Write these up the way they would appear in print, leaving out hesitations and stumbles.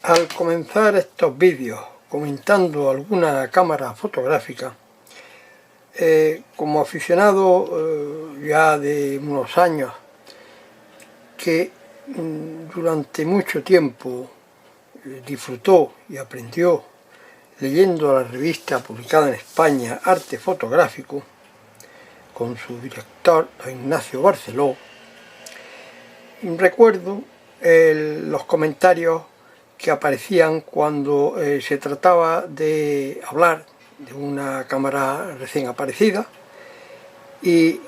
Al comenzar estos vídeos comentando alguna cámara fotográfica, como aficionado ya de unos años que durante mucho tiempo disfrutó y aprendió leyendo la revista publicada en España Arte Fotográfico con su director, don Ignacio Barceló, recuerdo los comentarios que aparecían cuando se trataba de hablar de una cámara recién aparecida y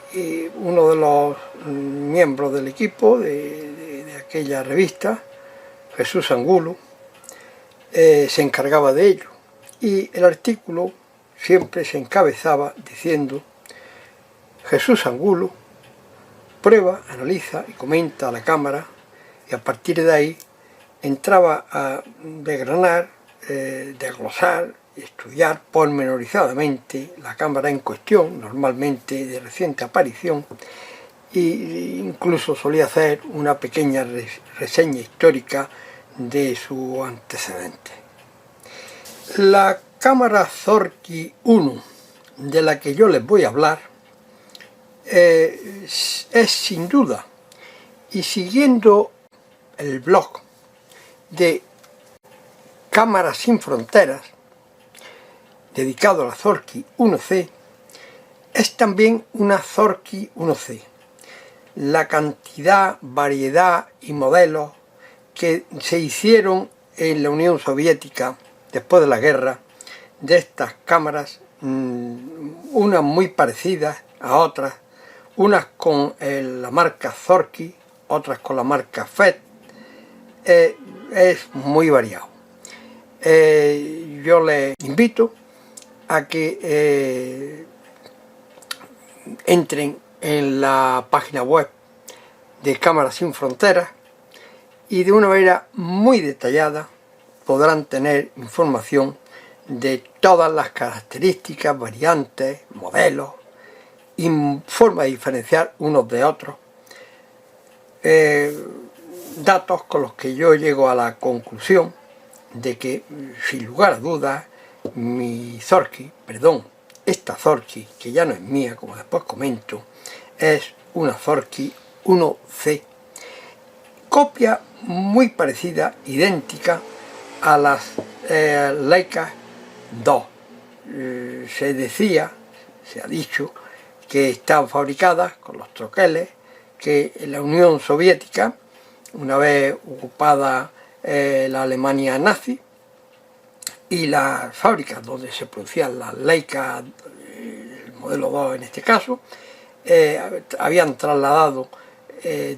uno de los miembros del equipo de aquella revista, Jesús Angulo, se encargaba de ello, y el artículo siempre se encabezaba diciendo: Jesús Angulo prueba, analiza y comenta la cámara, y a partir de ahí entraba a desgranar, desglosar, estudiar pormenorizadamente la cámara en cuestión, normalmente de reciente aparición, e incluso solía hacer una pequeña reseña histórica de su antecedente. La cámara Zorki 1 de la que yo les voy a hablar es sin duda, y siguiendo el blog de Cámaras Sin Fronteras dedicado a la Zorki 1C, es también una Zorki 1C. La cantidad, variedad y modelos que se hicieron en la Unión Soviética después de la guerra de estas cámaras, unas muy parecidas a otras, unas con la marca Zorki, otras con la marca FET, es muy variado. Yo les invito a que entren en la página web de Cámaras Sin Fronteras y de una manera muy detallada podrán tener información de todas las características, variantes, modelos y forma de diferenciar unos de otros, datos con los que yo llego a la conclusión de que, sin lugar a dudas, esta Zorki, que ya no es mía, como después comento, es una Zorki 1C, copia muy parecida, idéntica a las Leica 2. Se ha dicho que están fabricadas con los troqueles que en la Unión Soviética, una vez ocupada la Alemania nazi, y las fábricas donde se producían las Leica, el modelo 2 en este caso, habían trasladado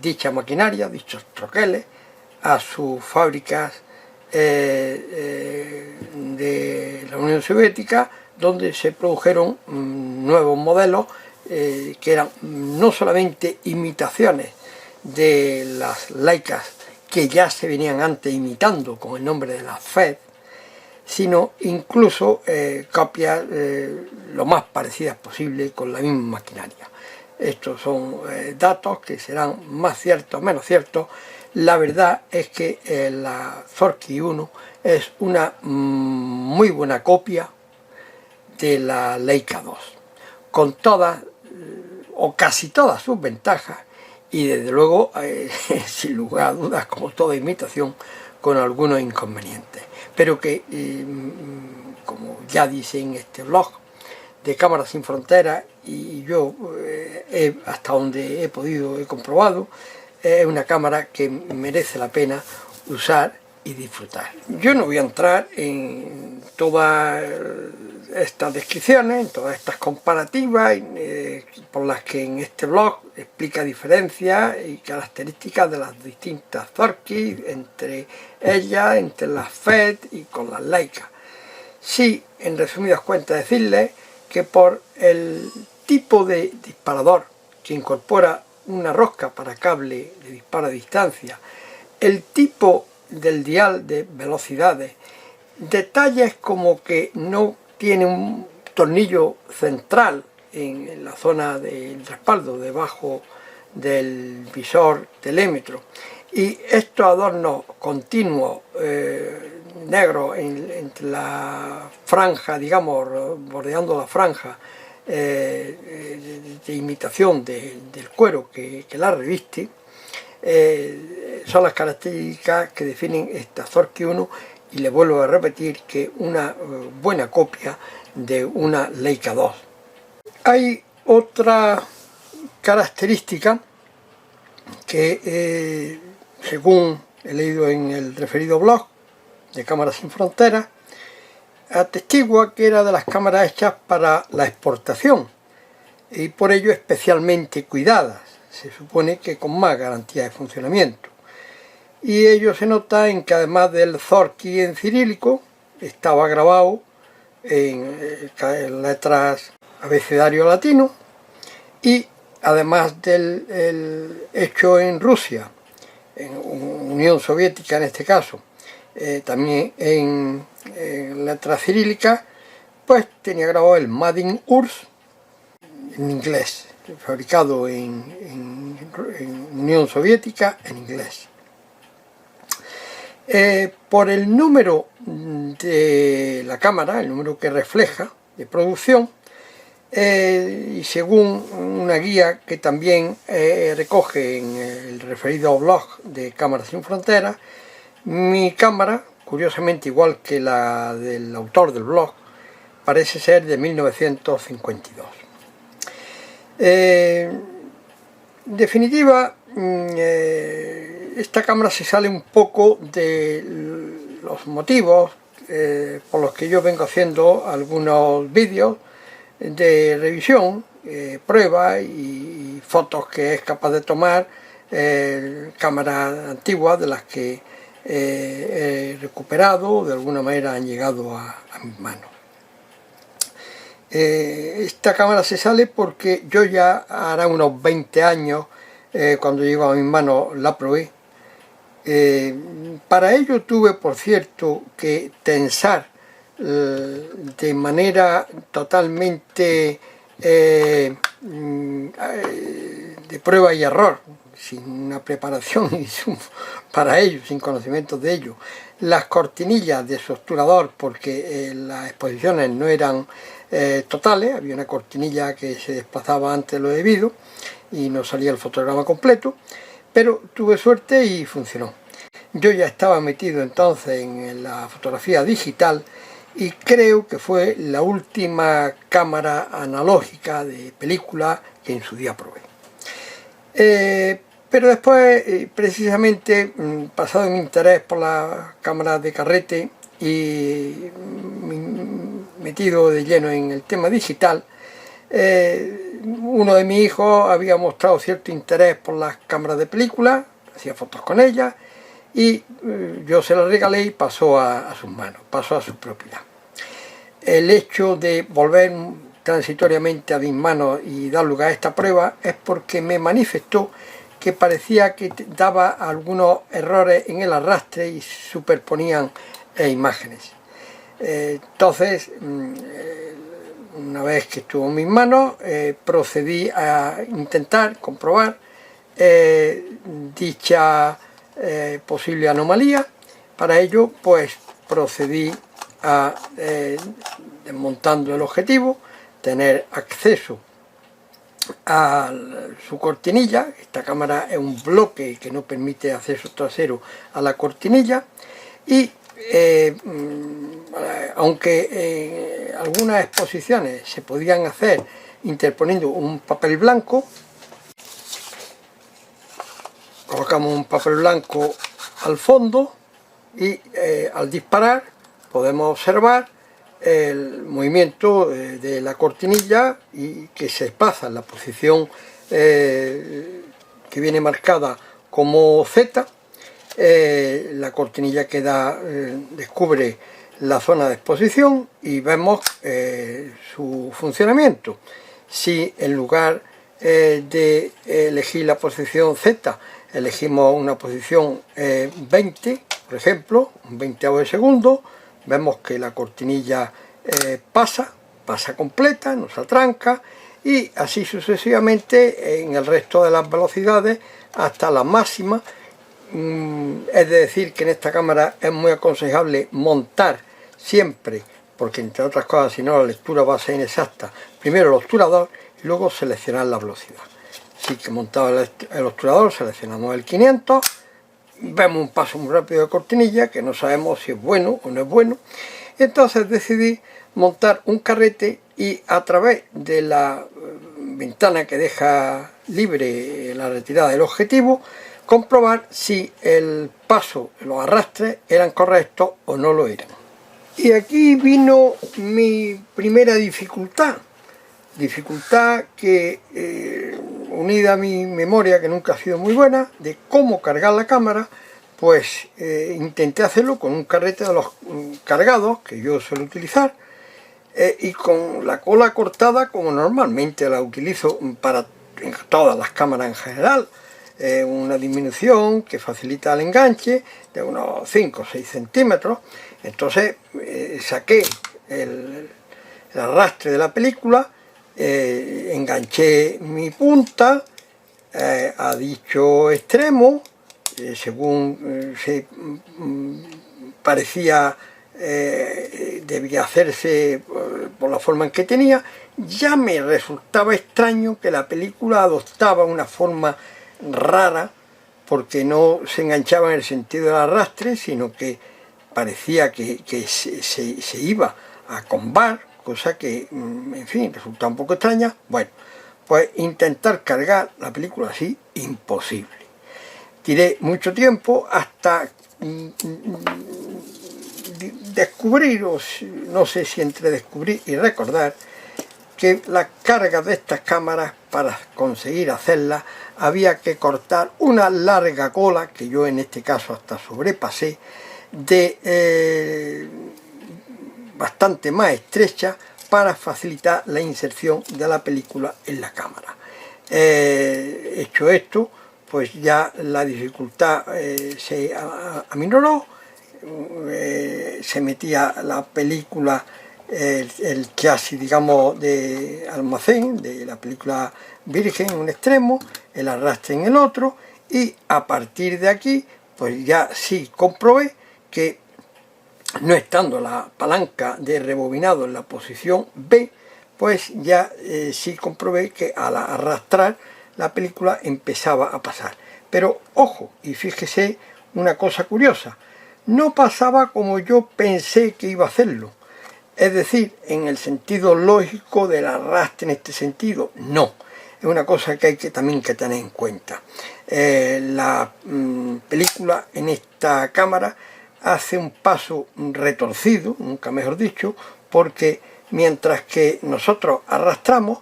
dicha maquinaria, dichos troqueles, a sus fábricas de la Unión Soviética, donde se produjeron nuevos modelos que eran no solamente imitaciones de las Leicas que ya se venían antes imitando con el nombre de las FED, sino incluso copias lo más parecidas posible con la misma maquinaria. Estos son datos que serán más ciertos o menos ciertos. La verdad es que la Zorki 1 es una muy buena copia de la Leica 2, con todas o casi todas sus ventajas, y desde luego, sin lugar a dudas, como toda imitación, con algunos inconvenientes, pero que, como ya dice en este blog de Cámaras Sin Fronteras, y yo hasta donde he comprobado, es una cámara que merece la pena usar y disfrutar. Yo no voy a entrar en todas estas descripciones, en todas estas comparativas por las que en este blog explica diferencias y características de las distintas Zorki, entre ellas, entre las FED y con las Leica. Sí, en resumidas cuentas, decirles que por el tipo de disparador que incorpora una rosca para cable de disparo a distancia, el tipo del dial de velocidades, detalles como que no tiene un tornillo central en la zona del respaldo debajo del visor telémetro, y estos adornos continuos negros entre la franja, digamos, bordeando la franja de imitación del cuero que la reviste, son las características que definen esta Zorki 1, y le vuelvo a repetir que una buena copia de una Leica 2. Hay otra característica que, según he leído en el referido blog de Cámaras Sin Fronteras, atestigua que era de las cámaras hechas para la exportación y por ello especialmente cuidadas, se supone que con más garantía de funcionamiento. Y ello se nota en que además del Zorki en cirílico, estaba grabado en letras abecedario latino, y además del hecho en Rusia, en Unión Soviética en este caso, también en letras cirílicas, pues tenía grabado el Made in URSS en inglés, fabricado en Unión Soviética en inglés. Por el número de la cámara, el número que refleja de producción, y según una guía que también recoge en el referido blog de Cámaras Sin Fronteras, mi cámara, curiosamente igual que la del autor del blog, parece ser de 1952. En definitiva, esta cámara se sale un poco de los motivos por los que yo vengo haciendo algunos vídeos de revisión, pruebas y fotos que es capaz de tomar cámaras antiguas de las que he recuperado, de alguna manera han llegado a mis manos. Esta cámara se sale porque yo ya hará unos 20 años, cuando llegó a mis manos, la probé. Para ello tuve, por cierto, que tensar de manera totalmente de prueba y error, sin una preparación para ello, sin conocimiento de ello, las cortinillas de su obturador, porque las exposiciones no eran totales, había una cortinilla que se desplazaba antes de lo debido y no salía el fotograma completo, pero tuve suerte y funcionó. Yo ya estaba metido entonces en la fotografía digital y creo que fue la última cámara analógica de película que en su día probé. Pero después, precisamente, pasado mi interés por las cámaras de carrete y metido de lleno en el tema digital, uno de mis hijos había mostrado cierto interés por las cámaras de película, hacía fotos con ellas, y yo se las regalé y pasó a sus manos, pasó a su propiedad. El hecho de volver transitoriamente a mis manos y dar lugar a esta prueba es porque me manifestó que parecía que daba algunos errores en el arrastre y superponían imágenes. Entonces, una vez que estuvo en mis manos, procedí a intentar comprobar dicha posible anomalía. Para ello, pues procedí a, desmontando el objetivo, tener acceso a su cortinilla. Esta cámara es un bloque que no permite acceso trasero a la cortinilla, y aunque algunas exposiciones se podían hacer interponiendo un papel blanco, colocamos un papel blanco al fondo y al disparar podemos observar el movimiento de la cortinilla y que se desplaza en la posición que viene marcada como Z. La cortinilla descubre la zona de exposición y vemos su funcionamiento. Si en lugar de elegir la posición Z elegimos una posición 20, por ejemplo, un 20avo de segundo, vemos que la cortinilla pasa completa, no se atranca, y así sucesivamente en el resto de las velocidades hasta la máxima, Es de decir que en esta cámara es muy aconsejable montar siempre, porque entre otras cosas si no la lectura va a ser inexacta, primero el obturador y luego seleccionar la velocidad. Así que montado el obturador, seleccionamos el 500, vemos un paso muy rápido de cortinilla que no sabemos si es bueno o no es bueno. Entonces decidí montar un carrete y a través de la ventana que deja libre la retirada del objetivo, comprobar si el paso, los arrastres eran correctos o no lo eran. Y aquí vino mi primera dificultad que unida a mi memoria, que nunca ha sido muy buena, de cómo cargar la cámara, pues intenté hacerlo con un carrete de los cargados que yo suelo utilizar, y con la cola cortada como normalmente la utilizo para todas las cámaras en general, una disminución que facilita el enganche de unos 5 o 6 centímetros. Entonces saqué el arrastre de la película, enganché mi punta a dicho extremo, según se parecía debía hacerse por la forma en que tenía. Ya me resultaba extraño que la película adoptaba una forma rara, porque no se enganchaba en el sentido del arrastre, sino que parecía que se iba a combar, cosa que, en fin, resulta un poco extraña. Bueno, pues intentar cargar la película así, imposible. Tiré mucho tiempo hasta descubrir, o no sé si entre descubrir y recordar, que la carga de estas cámaras, para conseguir hacerla, había que cortar una larga cola, que yo en este caso hasta sobrepasé, de bastante más estrecha, para facilitar la inserción de la película en la cámara. Hecho esto, pues ya la dificultad se aminoró, se metía la película, el chasis, digamos, de almacén de la película virgen en un extremo, el arrastre en el otro, y a partir de aquí pues ya sí comprobé que, no estando la palanca de rebobinado en la posición B, pues ya sí comprobé que al arrastrar la película empezaba a pasar. Pero ojo, y fíjese una cosa curiosa, no pasaba como yo pensé que iba a hacerlo. Es decir, en el sentido lógico del arrastre, en este sentido, no. Es una cosa que hay que también que tener en cuenta. La película en esta cámara hace un paso retorcido, nunca mejor dicho, porque mientras que nosotros arrastramos,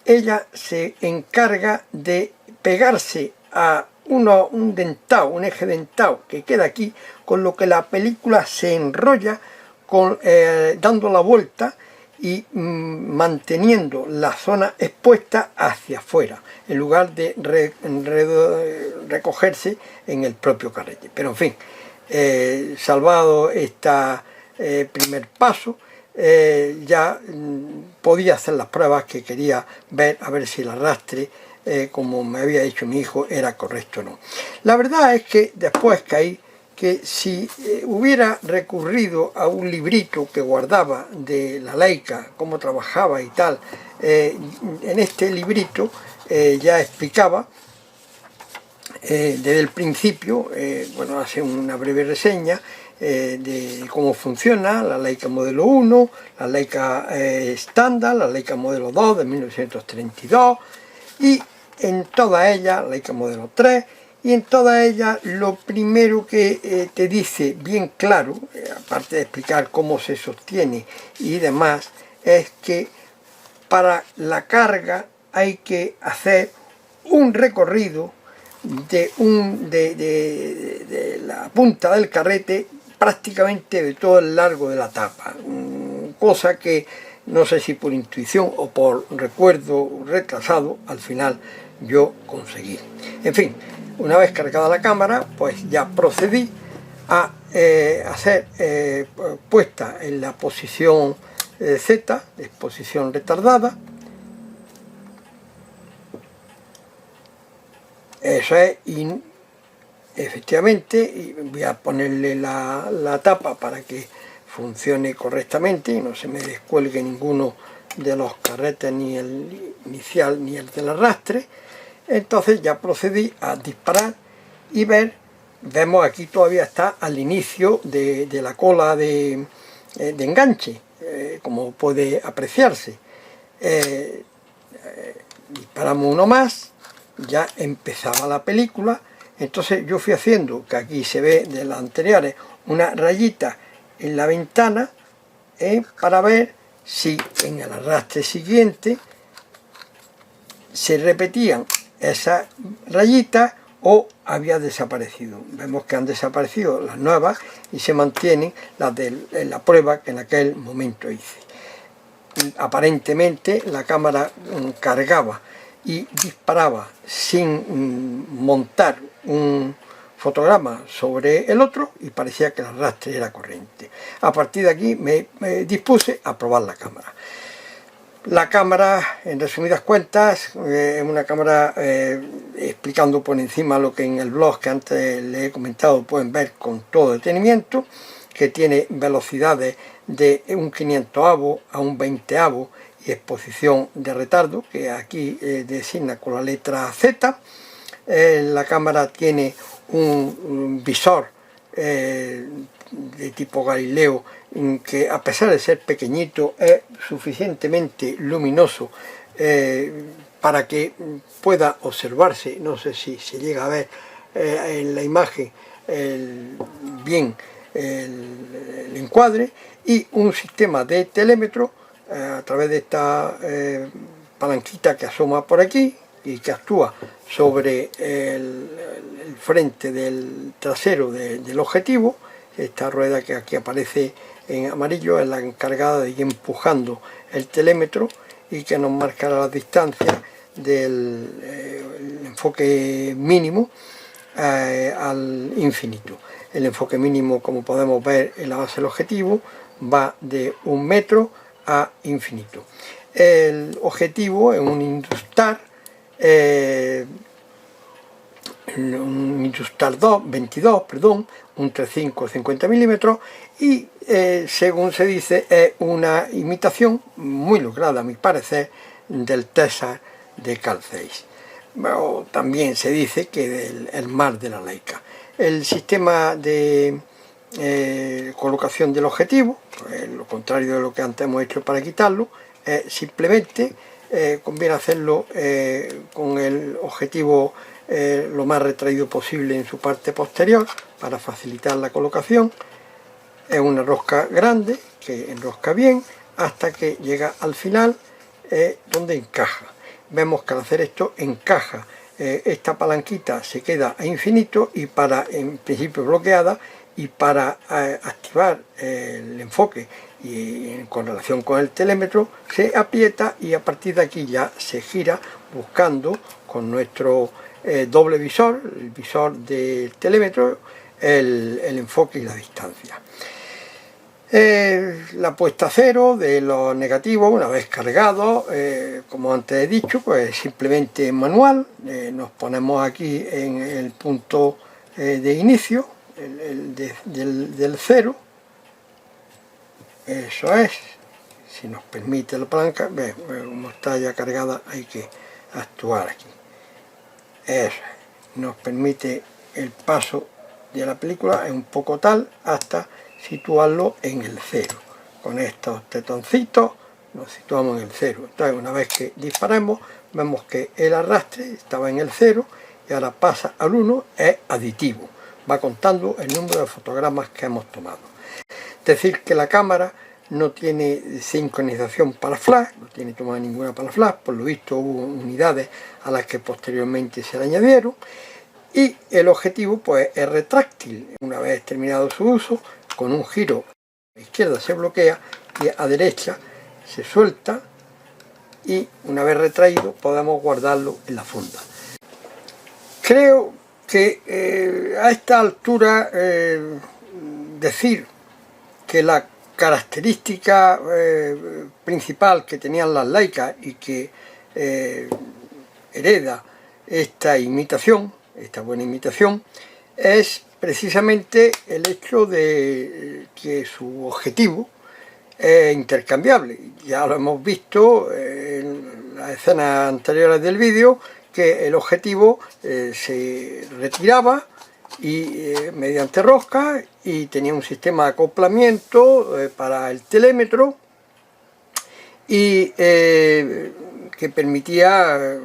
ella se encarga de pegarse a un dentado, un eje dentado que queda aquí, con lo que la película se enrolla dando la vuelta y manteniendo la zona expuesta hacia afuera, en lugar de recogerse en el propio carrete. Pero en fin, salvado este primer paso, ya podía hacer las pruebas que quería ver, a ver si el arrastre, como me había dicho mi hijo, era correcto o no. La verdad es que después caí que si hubiera recurrido a un librito que guardaba de la Leica, cómo trabajaba y tal, en este librito ya explicaba desde el principio, bueno, hace una breve reseña de cómo funciona la Leica Modelo 1, la Leica estándar, la Leica Modelo 2 de 1932, y en toda ella, la Leica Modelo 3, y en toda ella lo primero que te dice bien claro, aparte de explicar cómo se sostiene y demás, es que para la carga hay que hacer un recorrido de la punta del carrete prácticamente de todo el largo de la tapa, cosa que no sé si por intuición o por recuerdo retrasado al final yo conseguí. En fin, una vez cargada la cámara, pues ya procedí a hacer puesta en la posición Z, de posición retardada. Eso es, y efectivamente, y voy a ponerle la tapa para que funcione correctamente y no se me descuelgue ninguno de los carretes, ni el inicial ni el del arrastre. Entonces ya procedí a disparar y vemos aquí todavía está al inicio de la cola de enganche, como puede apreciarse. Disparamos uno más, ya empezaba la película. Entonces yo fui haciendo, que aquí se ve de las anteriores, una rayita en la ventana, para ver si en el arrastre siguiente se repetían esas rayitas o había desaparecido. Vemos que han desaparecido las nuevas y se mantienen las de la prueba que en aquel momento hice. Aparentemente la cámara cargaba y disparaba sin montar un fotograma sobre el otro y parecía que el arrastre era corriente. A partir de aquí me dispuse a probar la cámara. La cámara, en resumidas cuentas, es una cámara, explicando por encima lo que en el blog que antes les he comentado pueden ver con todo detenimiento, que tiene velocidades de un 500avo a un 20avo y exposición de retardo, que aquí designa con la letra Z. La cámara tiene un visor de tipo Galileo, que a pesar de ser pequeñito es suficientemente luminoso para que pueda observarse. No sé si se llega a ver en la imagen bien el encuadre, y un sistema de telémetro a través de esta palanquita que asoma por aquí y que actúa sobre el frente del trasero del objetivo. Esta rueda que aquí aparece en amarillo es la encargada de ir empujando el telémetro y que nos marcará las distancias del enfoque mínimo al infinito. El enfoque mínimo, como podemos ver en la base del objetivo, va de 1 metro a infinito. El objetivo es un Industar, Industar 22, perdón, un 3.5 50 milímetros, y según se dice es una imitación muy lograda a mi parecer del Tessar de Carl Zeiss. Bueno, también se dice que del Mar de la Leica. El sistema de colocación del objetivo, pues, lo contrario de lo que antes hemos hecho para quitarlo, simplemente conviene hacerlo con el objetivo lo más retraído posible en su parte posterior para facilitar la colocación. Es una rosca grande que enrosca bien hasta que llega al final, donde encaja. Vemos que al hacer esto encaja. Esta palanquita se queda a infinito y en principio bloqueada, y para activar el enfoque y con relación con el telémetro se aprieta, y a partir de aquí ya se gira buscando con nuestro doble visor, el visor del telémetro, el enfoque y la distancia. La puesta a cero de los negativos, una vez cargados, como antes he dicho, pues simplemente manual. Nos ponemos aquí en el punto de inicio, del cero. Eso es, si nos permite la palanca, como está ya cargada hay que actuar aquí. Eso es, nos permite el paso de la película, es un poco tal hasta situarlo en el cero. Con estos tetoncitos nos situamos en el cero. Entonces, una vez que disparamos, vemos que el arrastre estaba en el cero y ahora pasa al 1, es aditivo. Va contando el número de fotogramas que hemos tomado. Es decir, que la cámara no tiene sincronización para flash, no tiene tomada ninguna para flash, por lo visto hubo unidades a las que posteriormente se le añadieron, y el objetivo pues es retráctil. Una vez terminado su uso, con un giro a la izquierda se bloquea y a derecha se suelta, y una vez retraído podemos guardarlo en la funda. Creo que a esta altura decir que la característica principal que tenían las Leica y que hereda esta imitación, esta buena imitación, es precisamente el hecho de que su objetivo es intercambiable. Ya lo hemos visto en las escenas anteriores del vídeo, que el objetivo se retiraba y mediante rosca, y tenía un sistema de acoplamiento para el telémetro y que permitía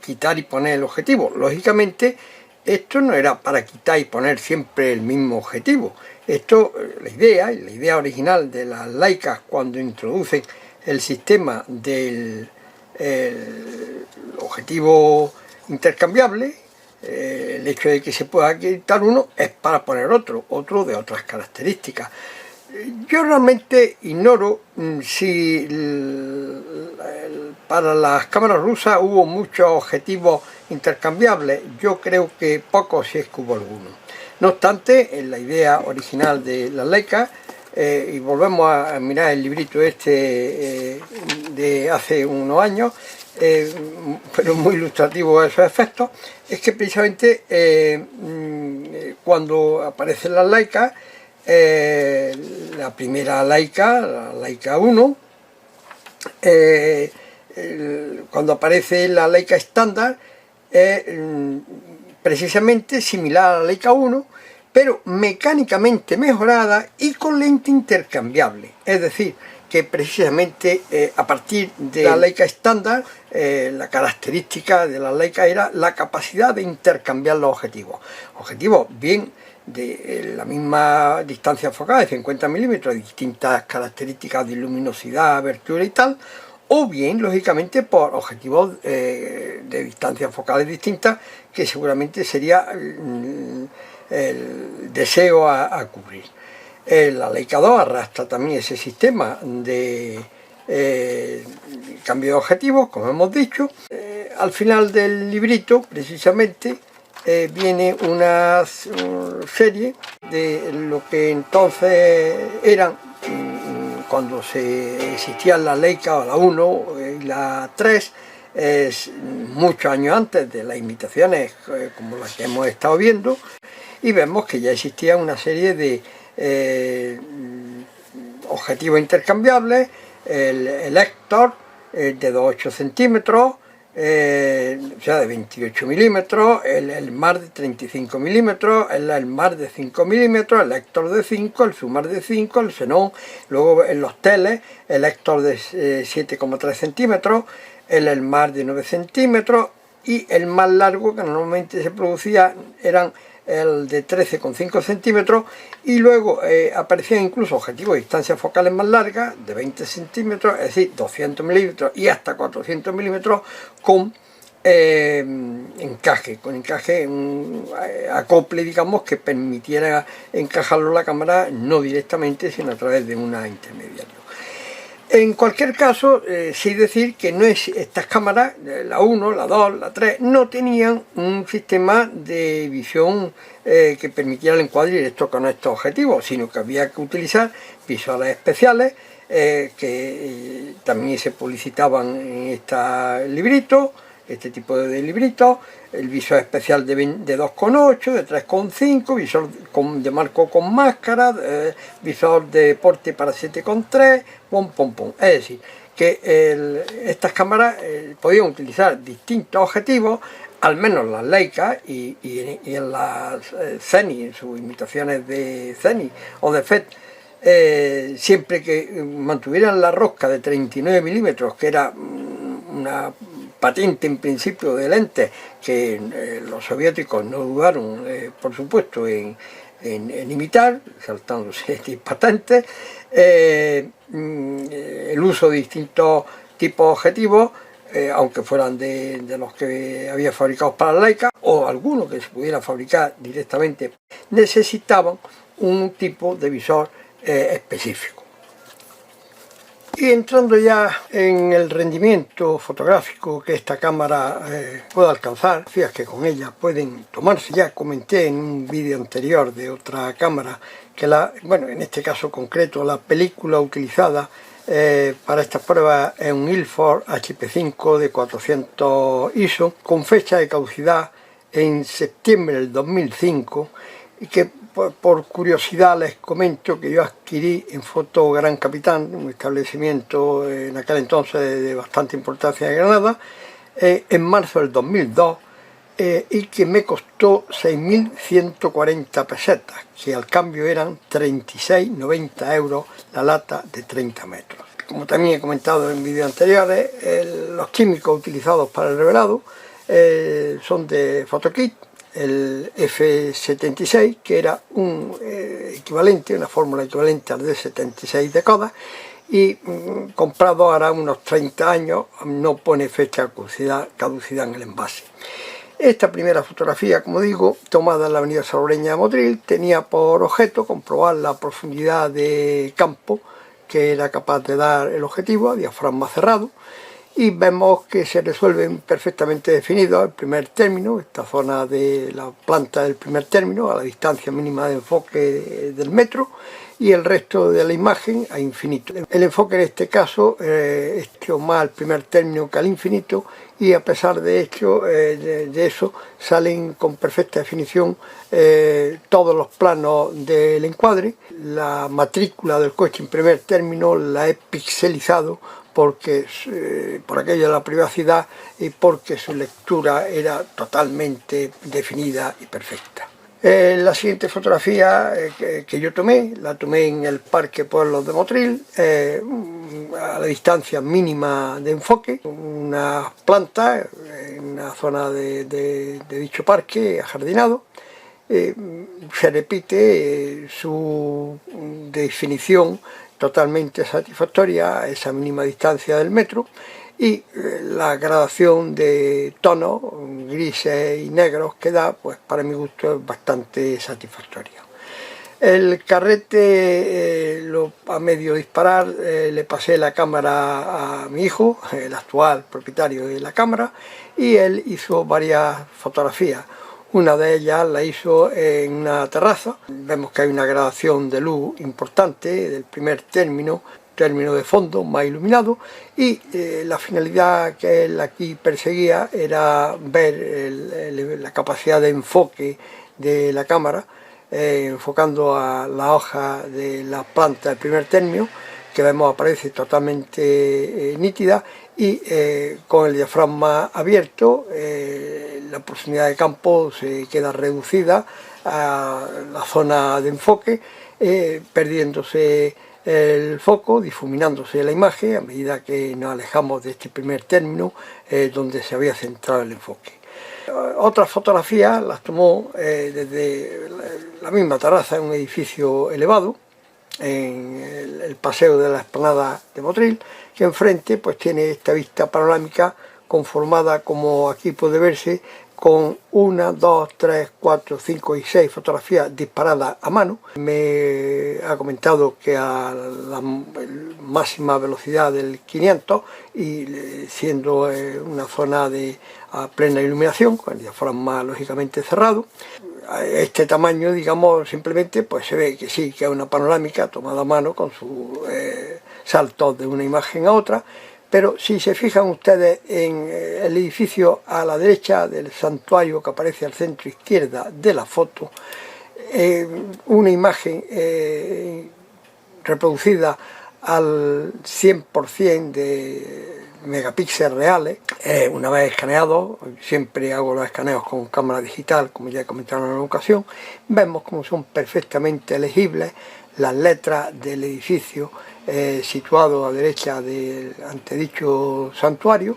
quitar y poner el objetivo. Lógicamente esto no era para quitar y poner siempre el mismo objetivo. Esto, la idea original de las Leicas cuando introducen el sistema del objetivo intercambiable, el hecho de que se pueda quitar uno es para poner otro de otras características. Yo realmente ignoro si para las cámaras rusas hubo muchos objetivos intercambiables. Yo creo que pocos, si es que hubo alguno. No obstante, en la idea original de las Leica, y volvemos a mirar el librito este de hace unos años, pero muy ilustrativo a esos efectos, es que precisamente cuando aparecen las Leica, la primera Leica, la Leica 1, cuando aparece la Leica estándar, precisamente similar a la Leica 1, pero mecánicamente mejorada y con lente intercambiable. Es decir, que precisamente a partir de la Leica estándar, la característica de la Leica era la capacidad de intercambiar los objetivos. Objetivos bien de la misma distancia focal, de 50 milímetros, distintas características de luminosidad, abertura y tal, o bien, lógicamente, por objetivos de distancias focales distintas, que seguramente sería el deseo a cubrir. La Leica 2 arrastra también ese sistema de cambio de objetivos, como hemos dicho. Al final del librito, precisamente, viene una serie de lo que entonces eran, cuando existían la Leica, la 1 y la 3, muchos años antes de las imitaciones como las que hemos estado viendo, y vemos que ya existía una serie de objetivos intercambiables, el Héctor de 2,8 centímetros, o sea, de 28 milímetros, el Mar de 35 milímetros, el Mar de 5 milímetros, el Héctor de 5, el Sumar de 5, el Xenón, luego en los teles, el Héctor de 7,3 centímetros, el Mar de 9 centímetros, y el más largo que normalmente se producía eran el de 13,5 centímetros, y luego aparecían incluso objetivos de distancias focales más largas, de 20 centímetros, es decir, 200 milímetros y hasta 400 milímetros, con encaje, un acople, digamos, que permitiera encajarlo en la cámara no directamente, sino a través de una intermediario. En cualquier caso, sí decir que no es, estas cámaras, la 1, la 2, la 3, no tenían un sistema de visión que permitiera el encuadre directo con estos objetivos, sino que había que utilizar visores especiales que también se publicitaban en este librito, este tipo de libritos, el visor especial de 2,8, de 3,5, visor de marco con máscara, visor de porte para 7,3, es decir, que estas cámaras podían utilizar distintos objetivos, al menos las Leica y en las Zenit, en sus imitaciones de Zenit o de FET, siempre que mantuvieran la rosca de 39 milímetros, que era una patente en principio de lentes que los soviéticos no dudaron, por supuesto, en imitar, saltándose estas patentes, el uso de distintos tipos de objetivos, aunque fueran de los que había fabricados para la Leica, o algunos que se pudieran fabricar directamente, necesitaban un tipo de visor específico. Y entrando ya en el rendimiento fotográfico que esta cámara puede alcanzar, fíjate que con ella pueden tomarse, ya comenté en un vídeo anterior de otra cámara, que bueno, en este caso concreto, la película utilizada para estas pruebas es un Ilford HP5 de 400 ISO, con fecha de caducidad en septiembre del 2005 y que por curiosidad les comento que yo adquirí en Foto Gran Capitán, un establecimiento en aquel entonces de bastante importancia en Granada, en marzo del 2002, y que me costó 6.140 pesetas, que al cambio eran 36,90 euros la lata de 30 metros. Como también he comentado en vídeos anteriores, los químicos utilizados para el revelado son de Photokit, el F76, que era un equivalente, una fórmula equivalente al D76 de Kodak, y comprado ahora unos 30 años, no pone fecha de caducidad en el envase. Esta primera fotografía, como digo, tomada en la avenida Salobreña de Motril, tenía por objeto comprobar la profundidad de campo que era capaz de dar el objetivo a diafragma cerrado, y vemos que se resuelven perfectamente definidos el primer término, esta zona de la planta del primer término a la distancia mínima de enfoque del metro, y el resto de la imagen a infinito. El enfoque en este caso es más al primer término que al infinito, y a pesar de eso salen con perfecta definición todos los planos del encuadre. La matrícula del coche en primer término la he pixelizado porque por aquello de la privacidad y porque su lectura era totalmente definida y perfecta. La siguiente fotografía que yo tomé, la tomé en el Parque Pueblos de Motril, a la distancia mínima de enfoque, una planta en una zona de dicho parque ajardinado. Se repite su definición totalmente satisfactoria a esa mínima distancia del metro, y la gradación de tonos grises y negros que da, pues para mi gusto es bastante satisfactoria. El carrete a medio disparar le pasé la cámara a mi hijo, el actual propietario de la cámara, y él hizo varias fotografías. Una de ellas la hizo en una terraza. Vemos que hay una gradación de luz importante del primer término de fondo más iluminado, y la finalidad que él aquí perseguía era ver la capacidad de enfoque de la cámara, enfocando a la hoja de la planta del primer término, que vemos aparece totalmente nítida, y con el diafragma abierto la profundidad de campo se queda reducida a la zona de enfoque, perdiéndose el foco, difuminándose la imagen a medida que nos alejamos de este primer término donde se había centrado el enfoque. Otras fotografías las tomó desde la misma terraza en un edificio elevado, en el paseo de la Explanada de Motril, que enfrente pues tiene esta vista panorámica conformada, como aquí puede verse, con 1, 2, 3, 4, 5 y 6 fotografías disparadas a mano. Me ha comentado que a la máxima velocidad del 500, y siendo una zona a plena iluminación, con el diafragma lógicamente cerrado. A este tamaño, digamos, simplemente pues se ve que sí, que es una panorámica tomada a mano con sus saltos de una imagen a otra. Pero si se fijan ustedes en el edificio a la derecha del santuario que aparece al centro izquierda de la foto, una imagen reproducida al 100% de megapíxeles reales, una vez escaneado, siempre hago los escaneos con cámara digital, como ya he comentado en una ocasión, vemos como son perfectamente legibles las letras del edificio situado a la derecha del antedicho santuario.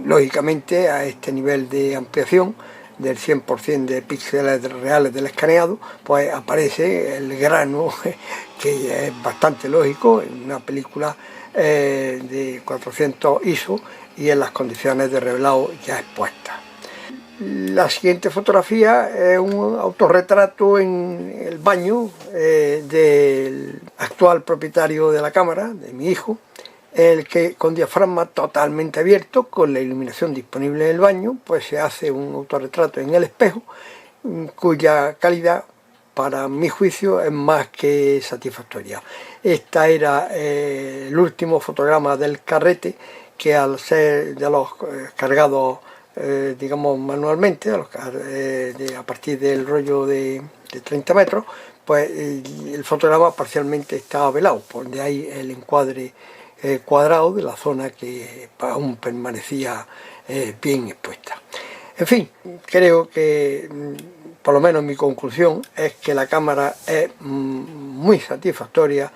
Lógicamente a este nivel de ampliación del 100% de píxeles reales del escaneado, pues aparece el grano, que es bastante lógico en una película de 400 ISO y en las condiciones de revelado ya expuestas. La siguiente fotografía es un autorretrato en el baño del actual propietario de la cámara, de mi hijo, el que con diafragma totalmente abierto, con la iluminación disponible en el baño, pues se hace un autorretrato en el espejo, cuya calidad, para mi juicio, es más que satisfactoria. Este era el último fotograma del carrete, que al ser de los cargados digamos manualmente, a partir del rollo de 30 metros, pues el fotograma parcialmente está velado, por donde hay el encuadre cuadrado de la zona que aún permanecía bien expuesta. En fin, creo que por lo menos mi conclusión es que la cámara es muy satisfactoria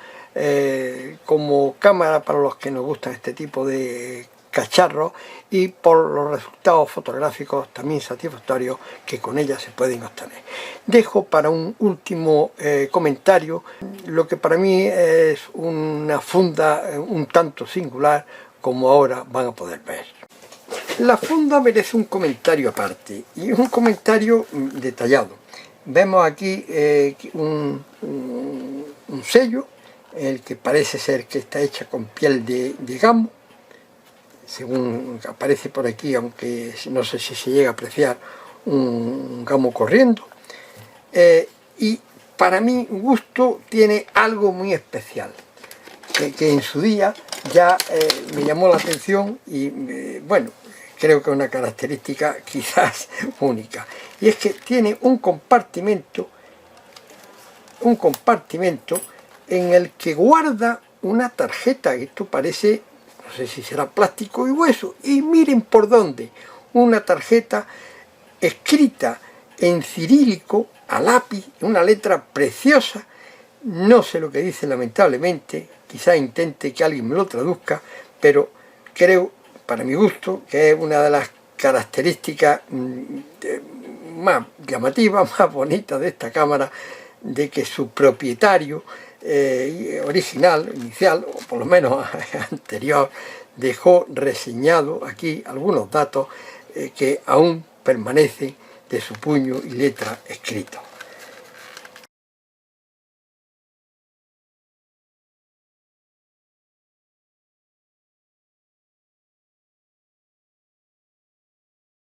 como cámara para los que nos gustan este tipo de cacharros, y por los resultados fotográficos también satisfactorios que con ella se pueden obtener. Dejo para un último comentario lo que para mí es una funda un tanto singular, como ahora van a poder ver. La funda merece un comentario aparte, y un comentario detallado. Vemos aquí un sello, el que parece ser que está hecha con piel de gamo, según aparece por aquí, aunque no sé si se llega a apreciar un gamo corriendo. Y para mi gusto tiene algo muy especial, que en su día ya me llamó la atención y bueno, creo que es una característica quizás única, y es que tiene un compartimento en el que guarda una tarjeta, que esto parece, no sé si será plástico y hueso, y miren por dónde, una tarjeta escrita en cirílico a lápiz, una letra preciosa. No sé lo que dice lamentablemente, quizá intente que alguien me lo traduzca, pero creo, para mi gusto, que es una de las características más llamativas, más bonitas de esta cámara, de que su propietario original, inicial, o por lo menos anterior, dejó reseñado aquí algunos datos que aún permanecen de su puño y letra escritos.